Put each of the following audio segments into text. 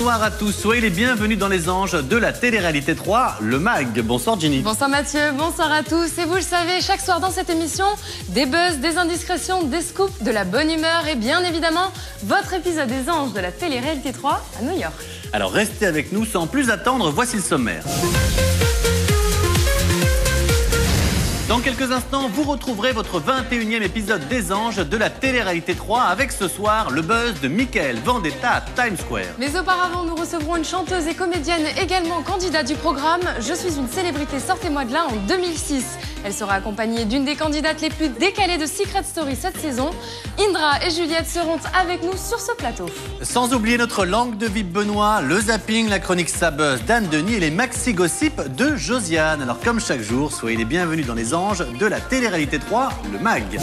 Bonsoir à tous, soyez les bienvenus dans les anges de la télé-réalité 3, le MAG. Bonsoir Ginny. Bonsoir Mathieu, bonsoir à tous. Et vous le savez, chaque soir dans cette émission, des buzz, des indiscrétions, des scoops, de la bonne humeur et bien évidemment, votre épisode des anges de la télé-réalité 3 à New York. Alors restez avec nous sans plus attendre, voici le sommaire. Dans quelques instants, vous retrouverez votre 21e épisode des Anges de la télé-réalité 3 avec ce soir le buzz de Mickaël Vendetta à Times Square. Mais auparavant, nous recevrons une chanteuse et comédienne également candidate du programme Je suis une célébrité, sortez-moi de là en 2006. Elle sera accompagnée d'une des candidates les plus décalées de Secret Story cette saison. Indra et Juliette seront avec nous sur ce plateau. Sans oublier notre langue de vie Benoît, le zapping, la chronique Sabuzz d'Anne Denis et les maxi gossip de Josiane. Alors comme chaque jour, soyez les bienvenus dans les anges de la télé-réalité 3, le MAG.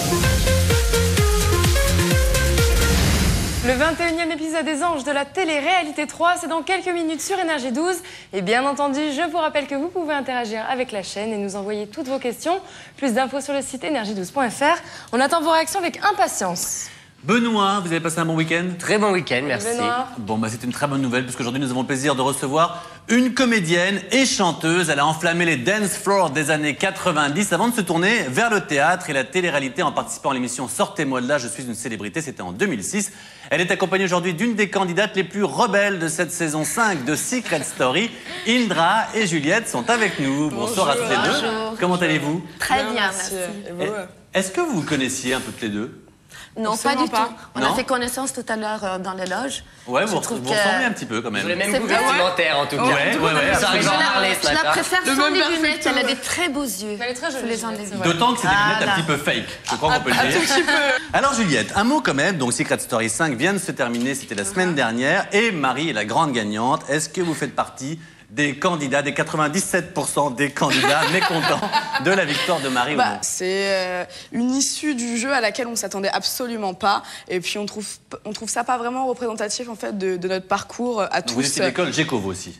Le 21e épisode des Anges de la télé-réalité 3, c'est dans quelques minutes sur Énergie 12. Et bien entendu, je vous rappelle que vous pouvez interagir avec la chaîne et nous envoyer toutes vos questions. Plus d'infos sur le site énergie12.fr. On attend vos réactions avec impatience. Benoît, vous avez passé un bon week-end? Très bon week-end, merci. Bon, bah, c'est une très bonne nouvelle parce qu'aujourd'hui, nous avons le plaisir de recevoir une comédienne et chanteuse. Elle a enflammé les dance floors des années 90 avant de se tourner vers le théâtre et la télé-réalité en participant à l'émission Sortez-moi de là, je suis une célébrité. C'était en 2006. Elle est accompagnée aujourd'hui d'une des candidates les plus rebelles de cette saison 5 de Secret Story. Indra et Juliette sont avec nous. Bonsoir à toutes les deux. Comment allez-vous? Très bien, merci. Est-ce que vous vous connaissiez un peu toutes les deux? Non, pas du tout. On Non. a fait connaissance tout à l'heure dans les loges. Ouais, vous ressemblez un petit peu quand même. Vous avez le même C'est goût vrai. vestimentaire en tout cas. Ouais. Ça arrive à en parler ce Je la matin. préfère sans les lunettes. Elle a des très beaux yeux. Elle est très jolie, Je les enlève. c'est vrai. D'autant que c'est des lunettes un Voilà. petit peu fake, je crois qu'on peut le dire. Alors Juliette, un mot quand même, donc Secret Story 5 vient de se terminer, c'était la semaine dernière, et Marie est la grande gagnante. Est-ce que vous faites partie des candidats, des 97% des candidats mécontents de la victoire de Marie ou non? C'est une issue du jeu à laquelle on s'attendait absolument pas. Et puis on trouve ça pas vraiment représentatif en fait de notre parcours à Donc, tous. vous étiez à l'école Géco vous aussi.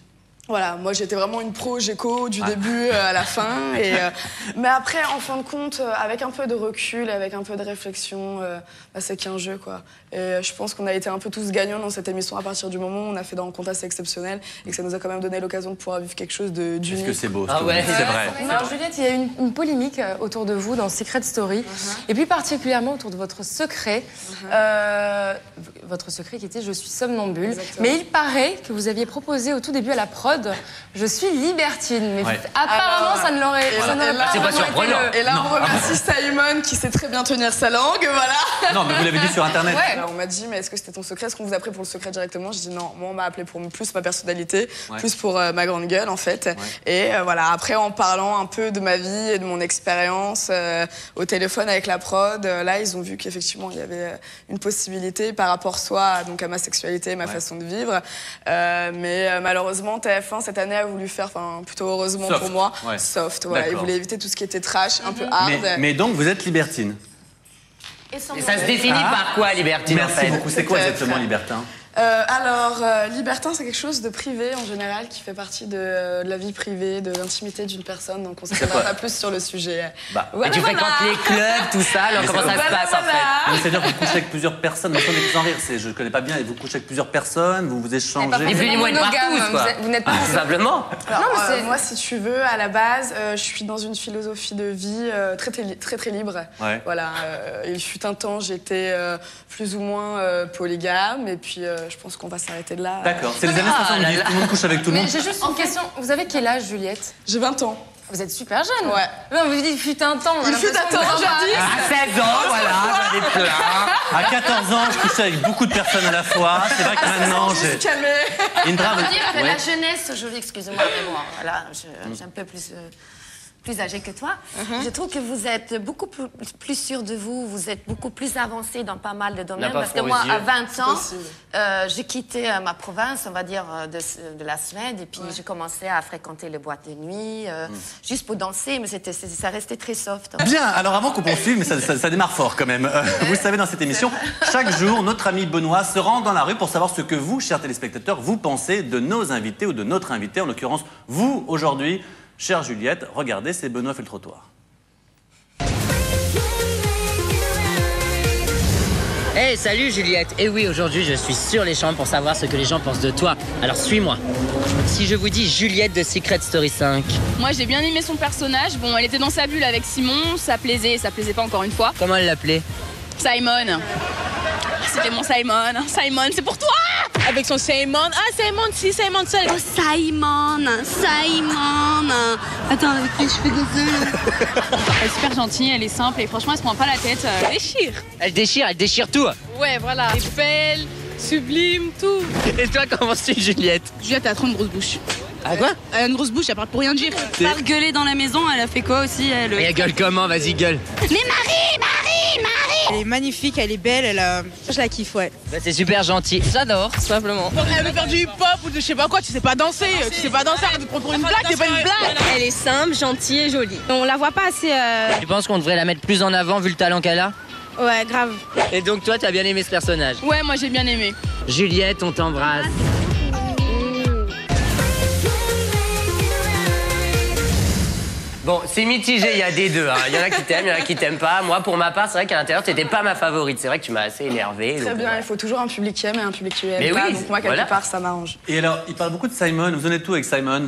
Voilà, moi j'étais vraiment une pro Géco du début à la fin. Et, mais après, en fin de compte, avec un peu de recul, avec un peu de réflexion, c'est qu'un jeu quoi. Et je pense qu'on a été un peu tous gagnants dans cette émission à partir du moment où on a fait des rencontres assez exceptionnelles et que ça nous a quand même donné l'occasion de pouvoir vivre quelque chose d'unique. Est-ce que c'est beau? Ah ouais. C'est vrai. Alors Juliette, il y a une polémique autour de vous dans Secret Story, et plus particulièrement autour de votre secret. Votre secret qui était « Je suis somnambule ». Exactement. Mais il paraît que vous aviez proposé au tout début à la prod « Je suis libertine ». Mais Ouais. apparemment, Alors, ça ne l'aurait voilà. pas C'est pas vraiment été surprenant. le- Et là, Non. on remercie Simon qui sait très bien tenir sa langue, voilà. Non, mais vous l'avez dit sur Internet. Ouais. Alors, on m'a dit, mais est-ce que c'était ton secret? Est-ce qu'on vous a pris pour le secret directement? J'ai dit non, moi on m'a appelé pour plus ma personnalité, Ouais. plus pour ma grande gueule en fait. Et voilà, après en parlant un peu de ma vie et de mon expérience au téléphone avec la prod, là ils ont vu qu'effectivement il y avait une possibilité par rapport soit donc à ma sexualité, ma façon de vivre. Mais malheureusement TF1 cette année a voulu faire, enfin plutôt heureusement Soft. pour moi, Ouais. soft. Voilà, ils D'accord. voulaient éviter tout ce qui était trash, un peu hard. Mais donc vous êtes libertine. Et sans Et ça se mauvais. définit par quoi, libertine en Merci fait? beaucoup. C'est quoi Peut-être. exactement libertin? Libertin, c'est quelque chose de privé en général qui fait partie de la vie privée, de l'intimité d'une personne. Donc on ne C'est s'étendra quoi? pas plus sur le sujet. Bah, Et tu fréquentes les clubs, tout ça, alors comment ça se passe en fait? mais c'est-à-dire que vous couchez avec plusieurs personnes. Mais sans rire, je ne connais pas bien. Et vous couchez avec plusieurs personnes, vous vous échangez. Ni plus ni moins de monogame, partout, quoi. vous n'êtes pas Tout simplement. Alors, Non, mais c'est- moi, si tu veux, à la base, je suis dans une philosophie de vie très libre. Ouais. Voilà, il fut un temps, j'étais plus ou moins polygame. Et puis, je pense qu'on va s'arrêter de là. D'accord. C'est les années 70. Tout le monde couche avec tout le Mais monde. j'ai juste une question. Vous avez quel âge, Juliette? J'ai 20 ans. Vous êtes super jeune. Ouais. Non, vous dites fut un temps. on a Il fut l'impression un temps, que- j'ai dit. À 16 ans, voilà, j'en ai plein. À 14 ans, je couchais avec beaucoup de personnes à la fois. C'est vrai que maintenant, Je suis j'ai. calmée. Indra, Je veux dire que ouais. la jeunesse aujourd'hui, excusez-moi, mais moi, voilà, je suis un peu plus âgée que toi. Je trouve que vous êtes beaucoup plus sûr de vous, vous êtes beaucoup plus avancé dans pas mal de domaines. pas Parce que froid moi, aux yeux. à 20 ans, possible. j'ai quitté ma province, on va dire, de la Suède, et puis j'ai commencé à fréquenter les boîtes de nuit, juste pour danser, mais ça restait très soft. Bien, alors avant qu'on poursuive, mais ça démarre fort quand même. Vous le savez, dans cette émission, chaque jour, notre ami Benoît se rend dans la rue pour savoir ce que vous, chers téléspectateurs, vous pensez de nos invités ou de notre invité, en l'occurrence vous aujourd'hui. Chère Juliette, regardez, c'est Benoît fait le trottoir. Hey, salut Juliette. Et oui, aujourd'hui, je suis sur les champs pour savoir ce que les gens pensent de toi. Alors suis-moi. Si je vous dis Juliette de Secret Story 5. Moi, j'ai bien aimé son personnage. Bon, elle était dans sa bulle avec Simon, ça plaisait pas encore une fois. Comment elle l'appelait? Simon. C'était mon Simon. Simon, c'est pour toi! Avec son Simon. Ah, Simon, si, Simon seul. Oh, Simon. Attends, avec les cheveux de Elle est super gentille, elle est simple et franchement, elle se prend pas la tête. Elle déchire. Elle déchire tout. Ouais, voilà. Elle est belle, sublime, tout. Et toi, comment c'est Juliette? Juliette a trop une grosse bouche. Ah quoi? Elle a une grosse bouche, elle parle pour rien dire. Pas gueuler dans la maison, elle a fait quoi aussi, elle? Et elle gueule comment? Vas-y, gueule. Mais Marie! Elle est magnifique, elle est belle, je la kiffe, ouais. Bah, c'est super gentil. J'adore, tout simplement. Elle veut faire du hip-hop ou de je sais pas quoi, tu sais pas danser, arrête de prendre pour une blague, c'est pas une blague. Elle est simple, gentille et jolie. On la voit pas assez... Tu penses qu'on devrait la mettre plus en avant vu le talent qu'elle a? Ouais, grave. Et donc toi, t'as bien aimé ce personnage? Ouais, moi j'ai bien aimé. Juliette, on t'embrasse. Bon, c'est mitigé, il y a des deux. Hein. Il y en a qui t'aiment, il y en a qui t'aiment pas. Moi, pour ma part, c'est vrai qu'à l'intérieur, t'étais pas ma favorite. C'est vrai que tu m'as assez énervé. Très bien, il faut toujours un public qui aime et un public qui aime Mais pas. oui, Donc moi, quelque part, ça m'arrange. Et alors, il parle beaucoup de Simon. Vous en êtes où avec Simon?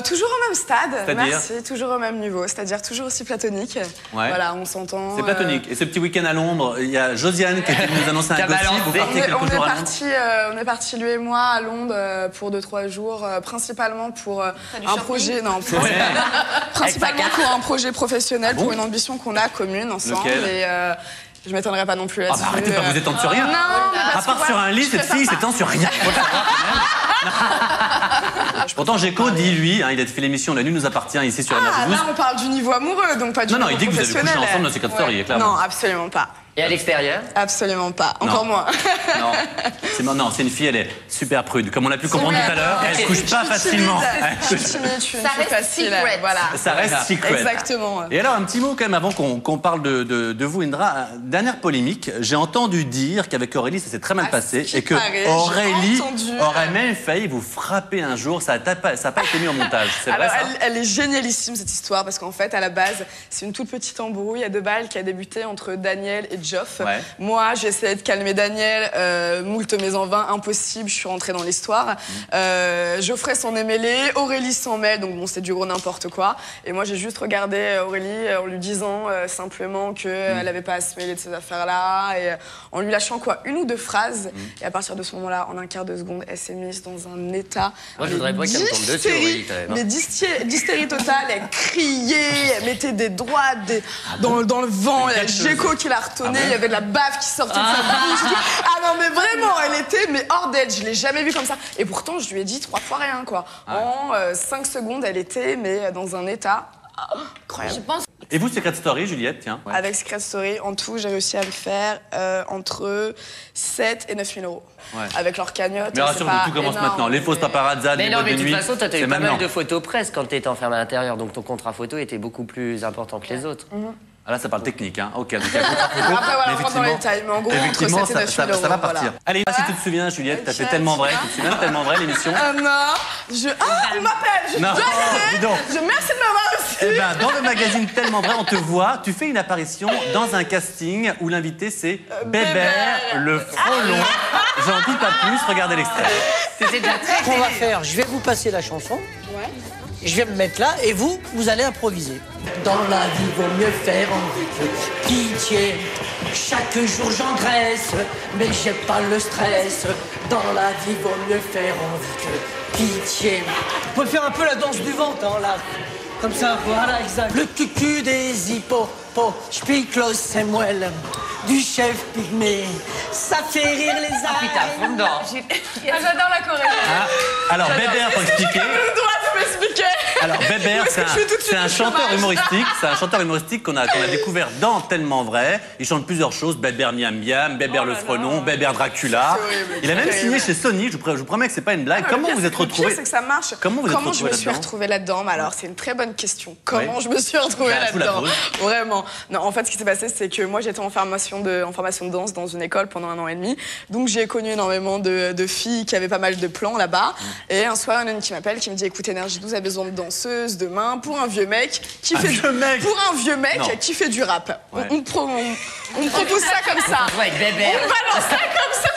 Toujours au même stade, C'est-à-dire merci, toujours au même niveau, c'est-à-dire toujours aussi platonique. Ouais. Voilà, on s'entend. C'est platonique. Et ce petit week-end à Londres, il y a Josiane qui est venue nous annoncer un gossip. Vous partez quelques jours à Londres. On est parti, lui et moi, à Londres pour 2-3 jours, principalement pour un projet. Non, principalement pour un projet professionnel, pour une ambition qu'on a commune ensemble. Lequel? Et je m'étonnerai pas non plus Ah là-dessus. bah arrêtez pas, vous étendre sur rien. Non, mais à parce part que sur voilà, un lit, cette fille s'étend sur rien. Pourtant, Géco dit, lui, hein, il a fait l'émission La Nuit nous appartient ici sur Ah, Énergie 12. là, on parle du niveau amoureux, donc pas du niveau Non, il dit que vous avez couché professionnel. ensemble dans Secret Story, clairement. Non, absolument pas. Et à l'extérieur? Absolument pas. Encore moins. Non, c'est une fille, elle est super prude. Comme on l'a pu comprendre tout à l'heure, elle se couche pas facilement. Je suis timide, je suis Ça reste facile. secret. Voilà. Ça reste secret. Exactement. Et alors, un petit mot quand même avant qu'on parle de vous, Indra. Dernière polémique, j'ai entendu dire qu'avec Aurélie, ça s'est très mal passé ce qui et que paraît, Aurélie j'ai entendu. aurait même failli vous frapper un jour. Ça n'a pas été mis en montage. C'est vrai Alors, ça? elle est génialissime cette histoire parce qu'en fait, à la base, c'est une toute petite embrouille à 2 balles qui a débuté entre Daniel et Geoff. Ouais. Moi, j'ai essayé de calmer Daniel, moult mais en vain, impossible, je suis rentrée dans l'histoire. Geoffrey s'en est mêlé, Aurélie s'en mêle, donc bon, c'est du gros n'importe quoi. Et moi, j'ai juste regardé Aurélie en lui disant simplement qu'elle n'avait pas à se mêler de ces affaires-là et en lui lâchant quoi, 1 ou 2 phrases. Et à partir de ce moment-là, en un quart de seconde, elle s'est mise dans un état. Moi, je voudrais pas qu'elle me tombe dessus, Aurélie, quand même. Hein. Mais d'hystérie totale, elle criait, elle mettait des droites dans le vent, il y a Géco qui la retenait, il y avait de la bave qui sortait de sa bouche. Ah non, mais vraiment, elle était hors d'elle, je l'ai jamais vue comme ça. Et pourtant, je lui ai dit 3 fois rien, quoi. En 5 secondes, elle était dans un état incroyable. Je pense Et vous, Secret Story, Juliette, tiens. Ouais. Avec Secret Story, en tout, j'ai réussi à le faire entre 7 et 9 000 euros. Ouais. Avec leur cagnotte. Mais rassure-vous, tout commence maintenant. Les fausses paparazzades, Mais les non, boîtes mais de de nuit. toute façon, toi, t'as eu c'est pas maintenant. mal de photos presse quand t'étais enfermé à l'intérieur, donc ton contrat photo était beaucoup plus important que les autres. Ah là, ça parle technique, hein. Ok, donc il y a un contrat photo. Après, voilà, Mais on rentre dans les détails. Mais en gros, entre 7 effectivement, et 9 000 euros. ça va partir. Voilà. Allez, si tu te souviens, Juliette, t'as fait Ok, tellement vrai. tu Tu te souviens de tellement vrai l'émission? Ah non, on m'appelle, Non, dis donc. Merci de m'avoir reçu. Eh ben, dans le magazine Tellement Vrai, on te voit, tu fais une apparition dans un casting où l'invité c'est Bébert le frelon. J'en dis pas plus, regardez l'extrait. C'était déjà très Ce qu'on va faire, je vais vous passer la chanson. Je vais me mettre là et vous allez improviser. Dans la vie, vaut mieux faire envie que pitié. Chaque jour j'engraisse, mais j'ai pas le stress. Dans la vie, vaut mieux faire envie que pitié. On peut faire un peu la danse du ventre, hein, là. Comme ça, voilà, exact. Le cucu des hippos, Spiklos Samuel, du chef pygmée. Ça fait rire les putain, araignées. fond dedans. J'adore la choré. Alors, Bébert, pour expliquer. Le droit de m'expliquer. Alors, Bébert, c'est un chanteur humoristique. C'est un chanteur humoristique qu'on a découvert dans Tellement Vrai. Il chante plusieurs choses. Bébert Miam Miam, Bébert le frelon, Bébert Dracula. C'est horrible, Il a même c'est signé horrible. chez Sony. Je vous promets que c'est pas une blague. Comment vous êtes Le pire, retrouvés? c'est que ça marche. Comment vous êtes retrouvés je me suis là-dedans? retrouvée là-dedans? Mais alors, c'est une très bonne question. Comment Oui. je me suis retrouvée Bah, je vous la là-dedans? pose. Vraiment. Non, en fait, ce qui s'est passé, c'est que moi, j'étais en formation de danse dans une école pendant 1 an et demi. Donc, j'ai connu énormément de filles qui avaient pas mal de plans là-bas. Et un soir, il y en a une qui m'appelle, qui me dit, écoute, Énergie, énergie 12 a besoin de danseuses, de mains, pour un vieux mec qui fait vieux mec. pour un vieux mec Non. qui fait du rap. Ouais. On me propose ça comme ça. Ouais, bébé. On me balance ça comme ça.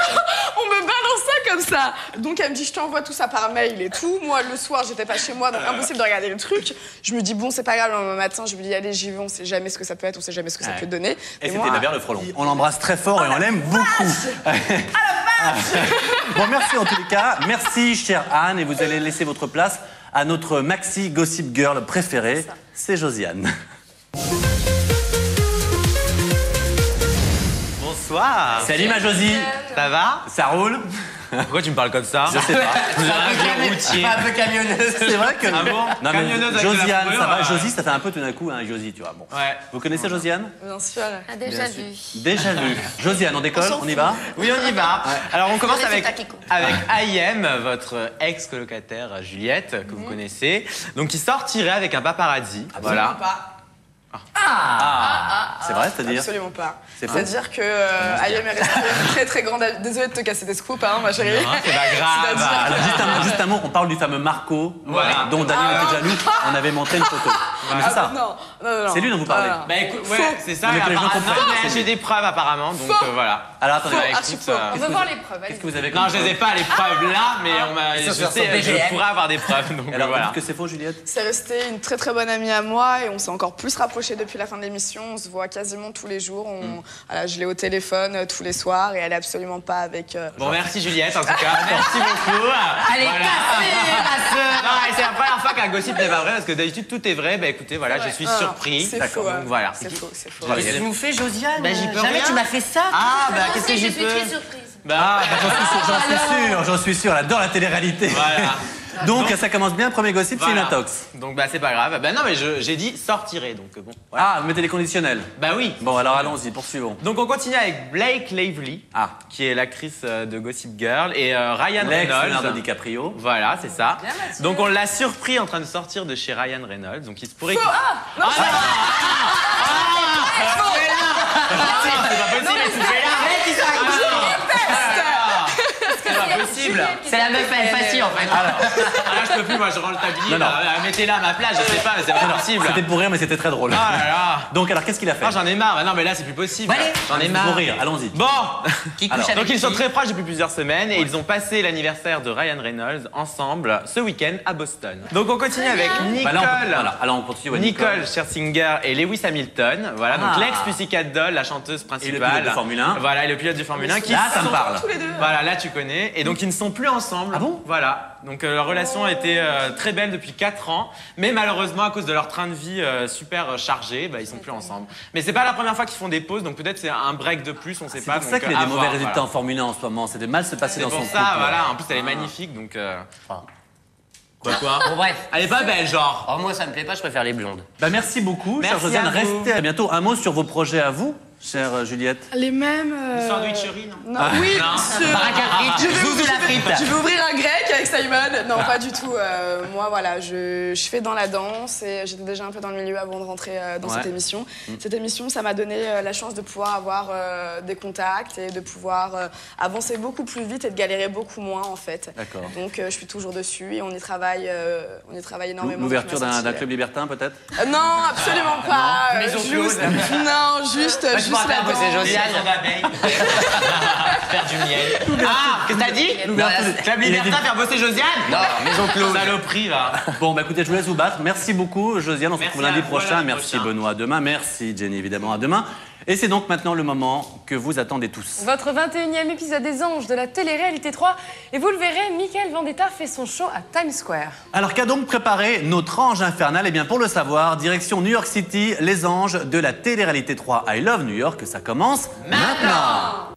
On me balance ça comme ça. Donc elle me dit je t'envoie tout ça par mail et tout. Moi le soir j'étais pas chez moi donc impossible de regarder le truc. Je me dis bon c'est pas grave, le lendemain matin je me dis allez j'y vais, on sait jamais ce que ça peut être, on sait jamais ce que ça peut donner. Et c'était moi, Babert le frelon. On l'embrasse très fort et on l'aime beaucoup. Bon, merci en tous les cas. Merci, chère Anne. Et vous allez laisser votre place à notre maxi Gossip Girl préférée, c'est Josiane. Bonsoir. Salut ma Josie. Ça va? Ça roule? Pourquoi tu me parles comme ça? Je sais pas. Vous avez un vieux routier. Un peu camionneuse. C'est vrai que... Ah bon? Non, mais Camionneuse avec de la Josiane, ça fourrure, va. ouais. Josie, ça fait un peu tout d'un coup, hein, Josie, tu vois. Bon. Ouais. Vous connaissez Josiane? Bien sûr. Ah, déjà vu. Déjà vu. Josiane, on décolle? On y va? Oui, on y va. Alors, on commence Je connais avec ce Takiko. IM, votre ex-colocataire Juliette, que vous connaissez, donc qui sortirait avec un paparazzi. Voilà. Pas. C'est vrai, c'est-à-dire? Absolument pas. C'est faux. C'est-à-dire que Ayem est restée une très très grande. Désolée de te casser des scoops, hein, ma chérie. Non, c'est pas grave. C'est-à-dire Alors, juste un mot, on parle du fameux Marco, Voilà. dont Daniel était jaloux. On avait montré une photo. Non, mais c'est ça. Non. C'est lui dont vous parlez. Bah écoute, ouais, Faux. c'est ça. Non, mais que les gens apparemment- comprennent. Non, mais j'ai des preuves apparemment, donc voilà. Alors attendez, Bah, archi écoute, faux. On veut voir les preuves. allez. qu'est-ce que vous avez non, comme je les ai preuve? pas les preuves là, mais on m'a. Ils sont Je sur son sais, je BGM. pourrais avoir des preuves, donc Alors, voilà. est-ce que c'est faux, Juliette? C'est resté une très très bonne amie à moi et on s'est encore plus rapprochés depuis la fin de l'émission. On se voit quasiment tous les jours. Voilà, je l'ai au téléphone tous les soirs et elle est absolument pas avec. Bon, merci Juliette en tout cas. Merci beaucoup. Elle est cassée, ma sœur. Non, et c'est la première fois qu'un gossip n'est pas vrai parce que d'habitude tout est vrai. Bah écoutez, voilà, je suis surpris. C'est D'accord, faux. donc voilà. C'est faux, c'est faux. Voilà. Qu'est-ce que tu nous fais, Josiane? Bah, j'y peux Jamais rien. tu m'as fait ça. Ah, bah qu'est-ce que Je j'y suis peux? très surprise. Bah, J'en suis sûr, elle adore la télé-réalité. voilà. Donc ça commence bien, premier gossip, c'est une Voilà. intox. Donc bah c'est pas grave. Bah non, mais j'ai dit sortirez, donc bon. Ah, vous mettez les conditionnels. Bah oui. Bon, alors allons-y, poursuivons. Donc on continue avec Blake Lively, Ah, qui est l'actrice de Gossip Girl, et Ryan l'ex Leonardo Reynolds. DiCaprio. Voilà, c'est ça. Bien, Mathieu. Donc on l'a surpris en train de sortir de chez Ryan Reynolds. Donc il se pourrait. C'est pas possible, elle se fait c'est pas possible. C'est la meuf à FACI en fait. Ah là, je peux plus, moi je rends le tablier. Non, non. là. Mettez-la à ma place, je sais pas, mais c'est pas possible. C'était pour rire, mais c'était très drôle. Ah là là. Donc alors, qu'est-ce qu'il a fait? Ah, j'en ai marre. Bah non, mais là c'est plus possible. Allez. J'en ai Pour marre. rire, allons-y. Bon. Qui couche Alors, avec Donc ils sont qui très proches depuis plusieurs semaines et ils ont passé l'anniversaire de Ryan Reynolds ensemble ce week-end à Boston. Donc on continue avec Nicole. Bah là, voilà, alors on continue. ouais, Nicole Scherzinger et Lewis Hamilton, voilà, donc Ah. l'ex-Pussycat Doll, la chanteuse principale. pilote de Formule 1. Voilà, et le pilote de Formule 1 qui Là, ça me sont- parle. Tous les deux. Voilà, là tu connais. Et donc ils ne sont plus ensemble. Ah bon? Voilà. Donc leur relation a été très belle depuis 4 ans, mais malheureusement à cause de leur train de vie super chargé, bah, ils sont plus ensemble. Mais c'est pas la première fois qu'ils font des pauses, donc peut-être c'est un break de plus, on sait C'est pas. pour ça donc, qu'il y a à des mauvais voir, résultats voilà. en Formule 1 en ce moment. C'est de mal se passer C'est dans pour son ça, couple. voilà. En plus elle est magnifique, donc. Quoi? Bon bref. Elle est pas belle, genre. Oh, moi ça me plaît pas, je préfère les blondes. Bah merci beaucoup, chère Merci Josiane. à vous. Restez à bientôt. Un mot sur vos projets à vous, chère Juliette. Les mêmes. Sandwicherie, non? Non. Oui, Non. Baraque à frites, Je vais- Zouzou la frite. Je vais ouvrir un grec avec Simon. Non, pas du tout. Moi, voilà, je fais dans la danse et j'étais déjà un peu dans le milieu avant de rentrer dans Ouais. cette émission. Cette émission, ça m'a donné la chance de pouvoir avoir des contacts et de pouvoir avancer beaucoup plus vite et de galérer beaucoup moins, en fait. D'accord. Donc, je suis toujours dessus et on y travaille énormément. L'ouverture depuis ma d'un sortie. club libertin, peut-être? Non, absolument pas. Maison Juste, close. non, juste je juste m'en la rappelle, c'est danse. Josiane. Faire du miel. Ah, qu'est-ce que t'as dit? Non, là, c'est- Club Libertin, faire bosser Josiane? Non, maison close. Saloperie, va. Bon, bah écoutez, je vous laisse vous battre. Merci beaucoup, Josiane. On se Merci retrouve lundi à vous, prochain. lundi Merci, prochain. Benoît, à demain. Merci, Jenny, évidemment, à demain. Et c'est donc maintenant le moment que vous attendez tous. Votre 21e épisode des Anges de la télé-réalité 3. Et vous le verrez, Mickaël Vendetta fait son show à Times Square. Alors qu'a donc préparé notre ange infernal? Eh bien, pour le savoir, direction New York City, les anges de la télé-réalité 3 I Love New York, ça commence maintenant.